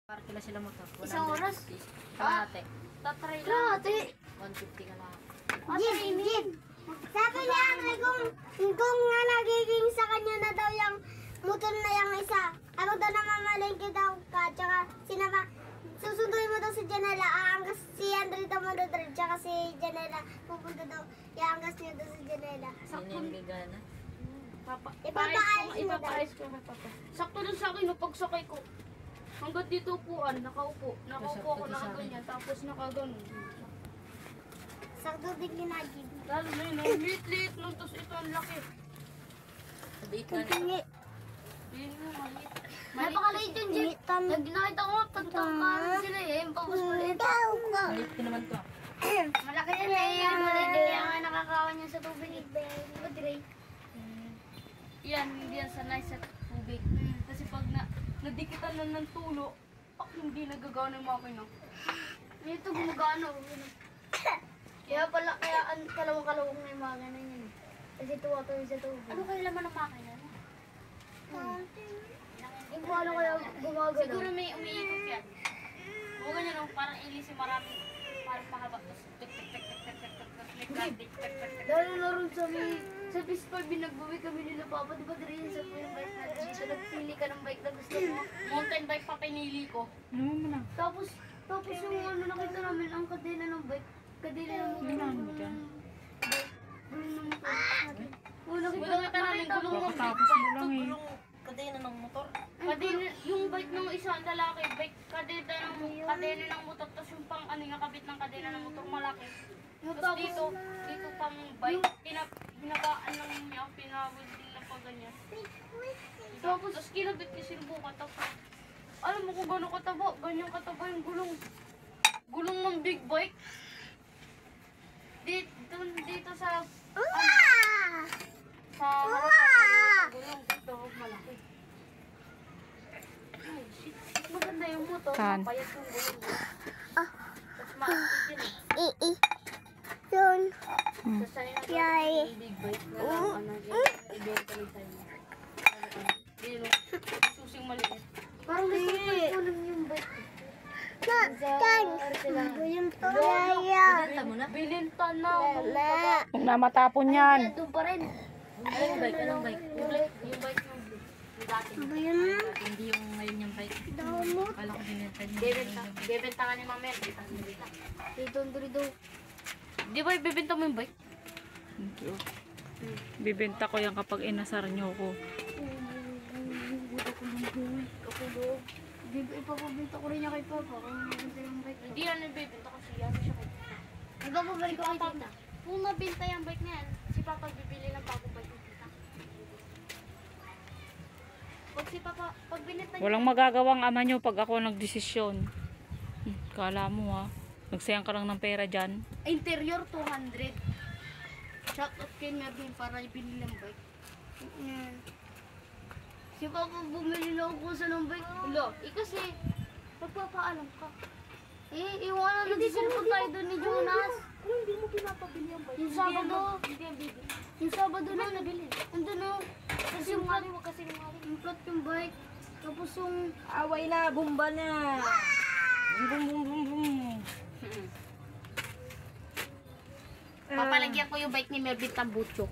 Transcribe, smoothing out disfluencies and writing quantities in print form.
Para kila sila motor. Isang oras? Kalahati. Tatry lang. 150 ka lang. Jin. Sabi niya kung nga nagiging sa kanya na daw yung motor na yung isa. Ako daw na mamalengke daw ka. Tsaka susunduin mo daw si Janela. Aanggas si Andre daw madadred. Tsaka si Janela pupunta daw. Ianggas niya daw si Janela. Yun yung gagana. Ipapaayos ko kay Papa. Sakto lang sa akin, no, pagsakay ko. Hanggang dito upuan, nakaupo. Nakaupo ako nakaganyan, tapos nakaganon. Sakto din ginagin. Lalo na yun, ang lit-lit nun, tapos ito ang laki. Sabihin ka na. Tingi. Yun yung maliit. Napakaliit yun, Jin. Nakita ko nga, pagtangkaran sila eh, tapos maliit. Maliit ko naman to. Malaki yan eh. Maliit kaya nga nakakawan niya sa tubig. Diba, Dre? Yan, hindi yan sanay sa tubig. Kasi pag nadikitan na ng tulo, hindi nagagana yung makina. Ito gumagana. Kaya pala, kalawang-kalawang na yung makina niya. Kasi tuwa-tuwa sa tubig. Ano kayo laman ng makina? Yung paano kaya gumagana? Siguro may umiikot yan. Huwag ganyan lang, parang ilisi marami. Parang pahaba. Tapos dahil na rin sa P5, binagbawi kami nila Papa. Diba rin sa yung bike na dito, nagpili ka ng bike na gusto mo. Mountain bike pa pinili ko. Naman mo na. Tapos yung nakita namin, ang kadena ng bike. Kadena ng motor. Ginahan mo dyan. Gulong ng motor. Nakita namin, gulong ng bike. Tapos mo lang eh. Kadena ng motor. Kadena, yung bike ng isang lalaki, bike, kadena ng motor. Tapos yung pang nakabit ng kadena ng motor, malaki. Tapos dito pang bike, hinabaan lang niya, pinawilding na pa ganyan. Tapos kinabit niya sinubukan, tapos alam mo kung gano'ng kataba, ganyan kataba yung gulong. Gulong ng big bike. Dito sa harapan, gulong dito, malaki. Ay, shit. Maganda yung motor, mapayat yung gulong. Tapos maakit yun eh. Yun. Tapos sa'yo na Yay. yung big bike na lang, ibenta ni sa'yo. Yun, susing maliit. Parang gusto ko ipunan yung bike. Yung to. Yaya. Binenta mo na? Bininta na. Huwag na matapon yan. Doon pa rin. Anong bike? Anong bike? Yung bike yung dati. Ba yun? Hindi yung ngayon yung bike. Damot. Kala ko binenta niya. Bebenta ka ni Mama. Dito, dito. Di ba ibebenta mo yung bike? Bibenta ko yan kapag inasar nyo ko. Ipapabenta ko rin niya kay Papa kung nabenta yung bike. Hindi yan ibebenta kasi yan siya kay Tita. Ipapabalik ko kay Tita. Kung nabenta yung bike na yan, si Papa bibili ng bagong bike ng Tita. Pag si Papa, pag binenta niya... Walang magagawang ama nyo pag ako nagdesisyon. Kala mo ha. Nagsayang ka lang ng pera dyan. Interior 200. Shout out kay Mervin para ibili ng bike. Si Papa bumili na ako sa ng bike. Hello, kasi magpapaalam ka. Iwanan na cellphone tayo doon ni Jonas. Hindi mo pinapabili ang bike. Yung Sabado. Yung Sabado na nabili. Andun o. Kasi yung plat. Yung plat yung bike. Tapos yung... Away na, bomba na. Papalagyan ko yung bike ni Melvin Tambucho.